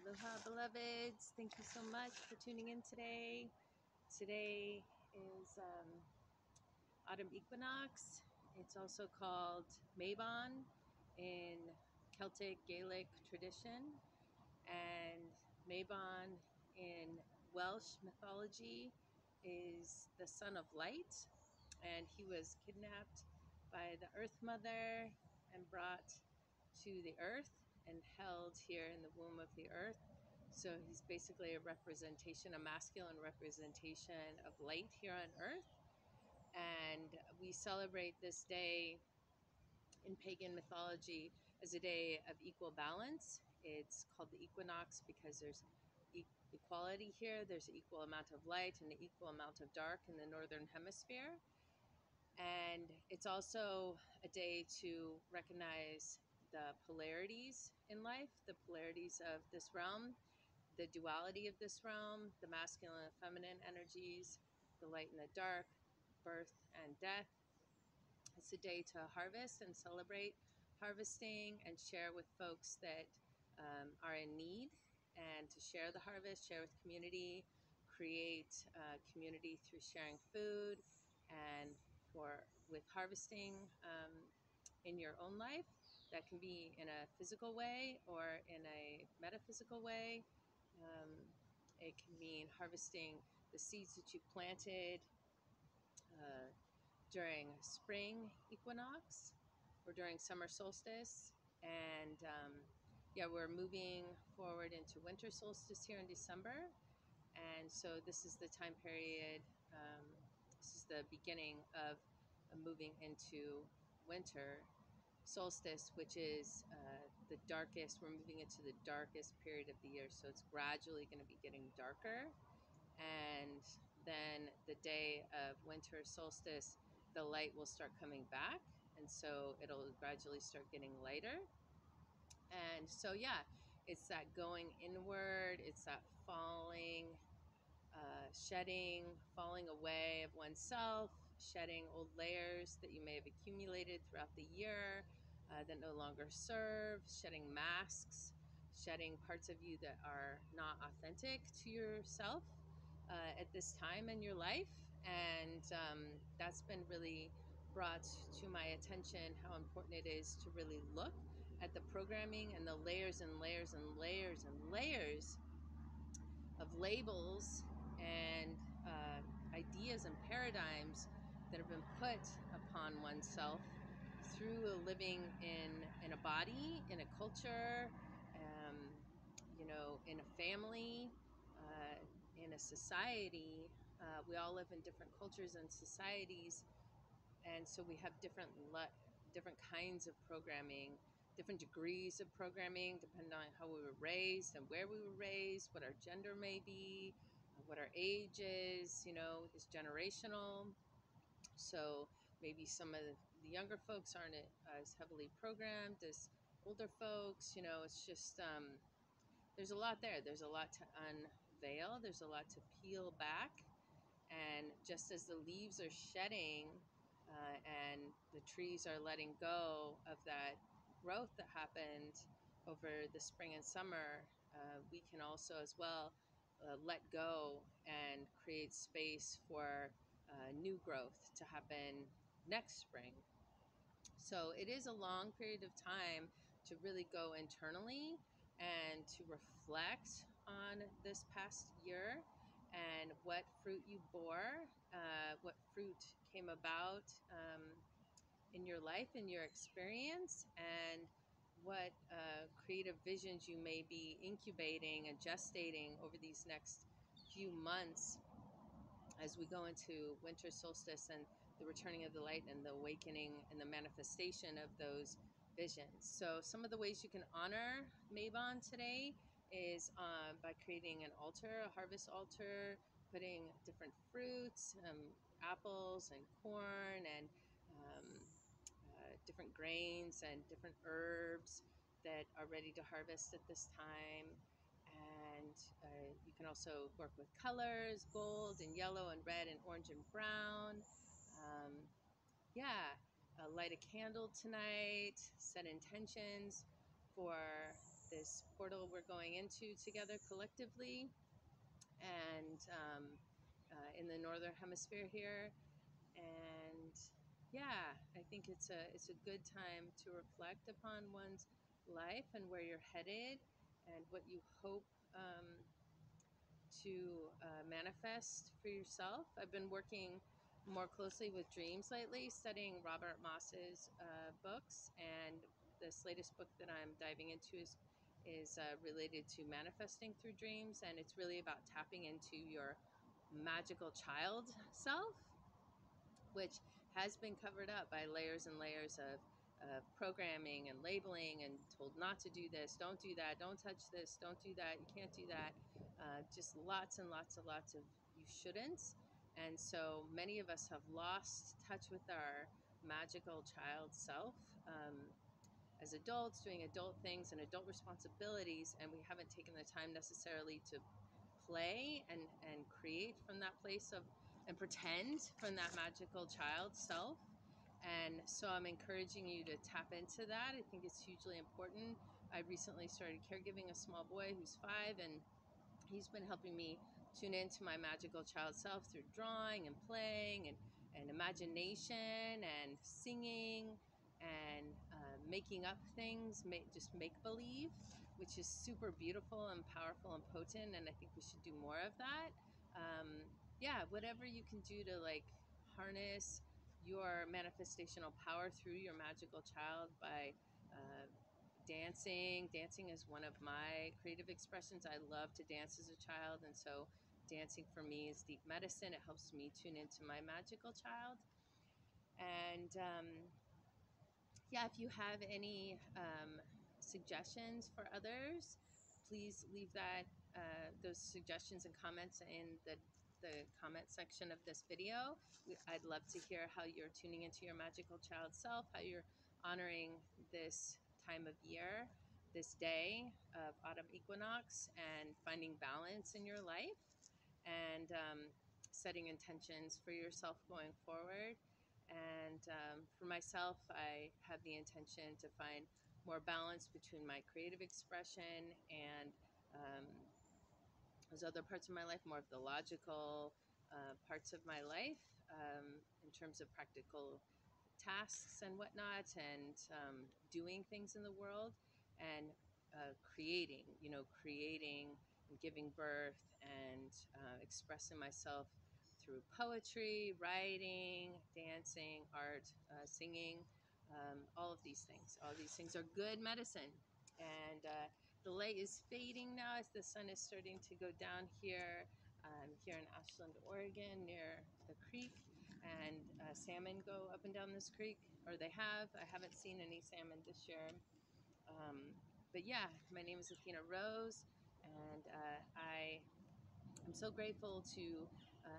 Aloha, beloveds. Thank you so much for tuning in today. Today is autumn equinox. It's also called Mabon in Celtic Gaelic tradition, and Mabon in Welsh mythology is the son of light, and he was kidnapped by the Earth Mother and brought to the earth and held here in the womb of the earth. So he's basically a representation, a masculine representation of light here on earth. And we celebrate this day in pagan mythology as a day of equal balance. It's called the equinox because there's equality here. There's an equal amount of light and an equal amount of dark in the northern hemisphere. And it's also a day to recognize the polarities in life, the polarities of this realm, the duality of this realm, the masculine and feminine energies, the light and the dark, birth and death. It's a day to harvest and celebrate harvesting and share with folks that are in need, and to share the harvest, share with community, create community through sharing food, and with harvesting in your own life. That can be in a physical way or in a metaphysical way. It can mean harvesting the seeds that you planted uh, during spring equinox or during summer solstice. And yeah, we're moving forward into winter solstice here in December. And so this is the time period, this is the beginning of moving into winter solstice, which is the darkest. We're moving into the darkest period of the year. So it's gradually going to be getting darker. And then the day of winter solstice, the light will start coming back. And so it'll gradually start getting lighter. And so, yeah, it's that going inward, it's that falling, shedding, falling away of oneself, shedding old layers that you may have accumulated throughout the year that no longer serve, shedding masks, shedding parts of you that are not authentic to yourself at this time in your life. And that's been really brought to my attention how important it is to really look at the programming and the layers and layers and layers and layers of labels and ideas and paradigms that have been put upon oneself through living in a body, in a culture, in a family, in a society. We all live in different cultures and societies, and so we have different kinds of programming, different degrees of programming, depending on how we were raised and where we were raised, what our gender may be, what our age is, is generational. So maybe some of the younger folks aren't as heavily programmed as older folks. It's just, there's a lot there. There's a lot to unveil. There's a lot to peel back. And just as the leaves are shedding and the trees are letting go of that growth that happened over the spring and summer, we can also as well let go and create space for new growth to happen next spring. So it is a long period of time to really go internally and to reflect on this past year and what fruit you bore, what fruit came about in your life, in your experience, and what creative visions you may be incubating and gestating over these next few months as we go into winter solstice and the returning of the light and the awakening and the manifestation of those visions. So some of the ways you can honor Mabon today is by creating an altar, a harvest altar, putting different fruits, apples and corn and different grains and different herbs that are ready to harvest at this time. And you can also work with colors, gold and yellow and red and orange and brown. Um, light a candle tonight, set intentions for this portal we're going into together collectively, and in the northern hemisphere here. And yeah, I think it's a good time to reflect upon one's life and where you're headed and what you hope to manifest for yourself. I've been working more closely with dreams lately, studying Robert Moss's books, and this latest book that I'm diving into is related to manifesting through dreams, and it's really about tapping into your magical child self, which has been covered up by layers and layers of programming and labeling and told not to do this, don't do that, don't touch this, don't do that, you can't do that. Just lots and lots and lots of you shouldn'ts. And so many of us have lost touch with our magical child self as adults, doing adult things and adult responsibilities, and we haven't taken the time necessarily to play and create from that place of and pretend from that magical child self. And so I'm encouraging you to tap into that. I think it's hugely important. I recently started caregiving a small boy who's 5, and he's been helping me tune into my magical child self through drawing and playing and imagination and singing and making up things, just make believe, which is super beautiful and powerful and potent. And I think we should do more of that. Yeah, whatever you can do to like harness your manifestational power through your magical child by dancing is one of my creative expressions. I love to dance as a child, and so dancing for me is deep medicine. It helps me tune into my magical child. And yeah, if you have any suggestions for others, please leave those suggestions and comments in the comment section of this video. I'd love to hear how you're tuning into your magical child self, how you're honoring this time of year, this day of autumn equinox, and finding balance in your life, and setting intentions for yourself going forward. And for myself, I have the intention to find more balance between my creative expression and those other parts of my life, more of the logical parts of my life, in terms of practical tasks and whatnot, and doing things in the world, and creating and giving birth and expressing myself through poetry, writing, dancing, art, singing, all of these things. All these things are good medicine. And the light is fading now as the sun is starting to go down here. Here in Ashland, Oregon, near the creek, and salmon go up and down this creek, or they have. I haven't seen any salmon this year. But yeah, my name is Athena Rose, and I'm so grateful to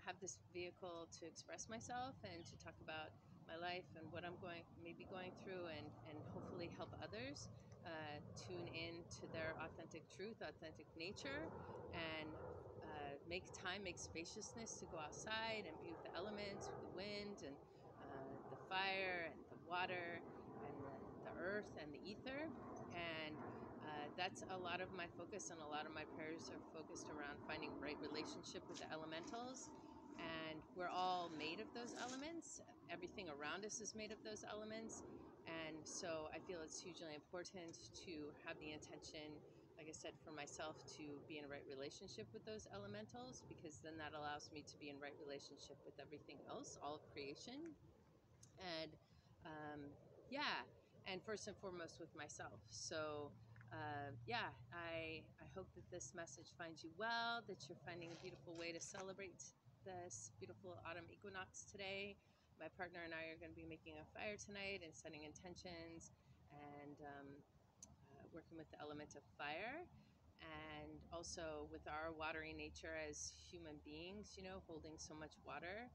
have this vehicle to express myself and to talk about my life and what I'm maybe going through, and hopefully help others tune in to their authentic truth, authentic nature, and make spaciousness to go outside and be with the elements, with the wind and the fire and the water and the earth and the ether. And that's a lot of my focus, and a lot of my prayers are focused around finding right relationship with the elementals. And we're all made of those elements. Everything around us is made of those elements. And so I feel it's hugely important to have the intention, like I said, for myself to be in a right relationship with those elementals, because then that allows me to be in right relationship with everything else, all of creation. And yeah, and first and foremost with myself. So yeah, I hope that this message finds you well, that you're finding a beautiful way to celebrate this beautiful autumn equinox today. My partner and I are going to be making a fire tonight and setting intentions, and working with the element of fire, and also with our watery nature as human beings, holding so much water,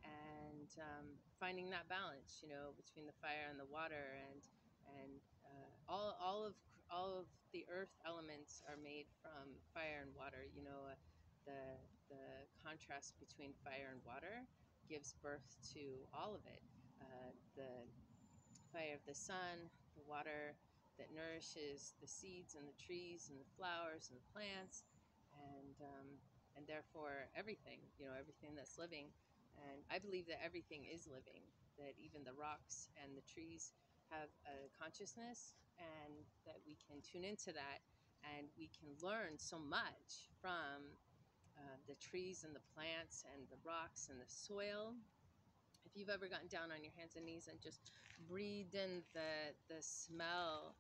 and finding that balance, between the fire and the water, and all of the earth elements are made from fire and water. The contrast between fire and water gives birth to all of it. The fire of the sun, the water, that nourishes the seeds and the trees and the flowers and the plants, and therefore everything, everything that's living. And I believe that everything is living, that even the rocks and the trees have a consciousness, and that we can tune into that, and we can learn so much from the trees and the plants and the rocks and the soil. If you've ever gotten down on your hands and knees and just breathed in the smell,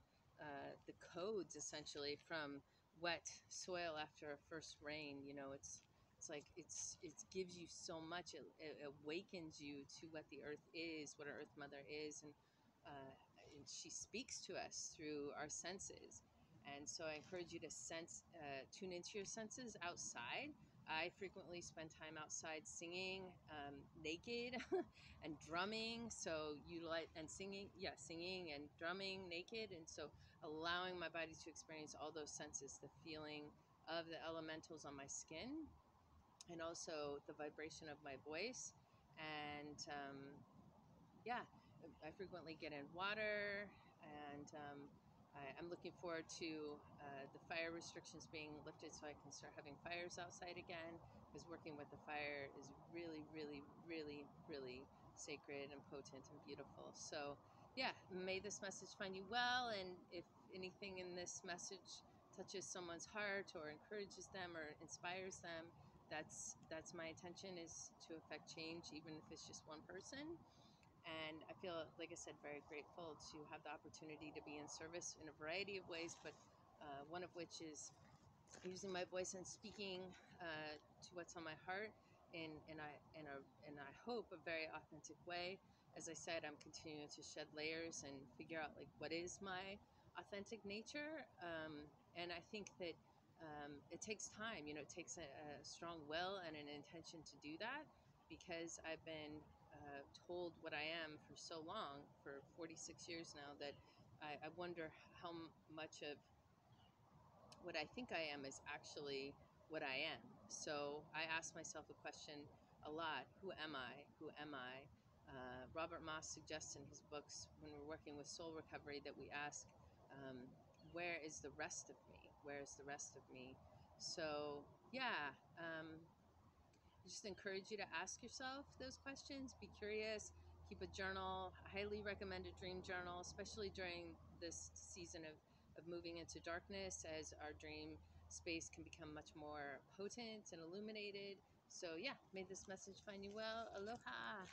the codes essentially from wet soil after a first rain, it's like it gives you so much. It awakens you to what the earth is, what our Earth Mother is, and she speaks to us through our senses. And so I encourage you to tune into your senses outside. I frequently spend time outside singing, naked, and drumming. So singing and drumming naked, and so allowing my body to experience all those senses, the feeling of the elementals on my skin, and also the vibration of my voice. And yeah, I frequently get in water, and I'm looking forward to the fire restrictions being lifted so I can start having fires outside again, because working with the fire is really, really, really, really sacred and potent and beautiful. So yeah, may this message find you well, and if anything in this message touches someone's heart or encourages them or inspires them, that's my intention, is to affect change, even if it's just one person. And I feel, like I said, very grateful to have the opportunity to be in service in a variety of ways, but one of which is using my voice and speaking to what's on my heart in I hope a very authentic way. As I said, I'm continuing to shed layers and figure out like what is my authentic nature, and I think that it takes time. It takes a strong will and an intention to do that, because I've been told what I am for so long, for 46 years now, that I wonder how much of what I think I am is actually what I am. So I ask myself a question a lot: who am I? Who am I? Robert Moss suggests in his books, when we're working with soul recovery, that we ask, where is the rest of me? Where is the rest of me? So yeah, I just encourage you to ask yourself those questions. Be curious. Keep a journal. I highly recommend a dream journal, especially during this season of moving into darkness, as our dream space can become much more potent and illuminated. So yeah, may this message find you well. Aloha.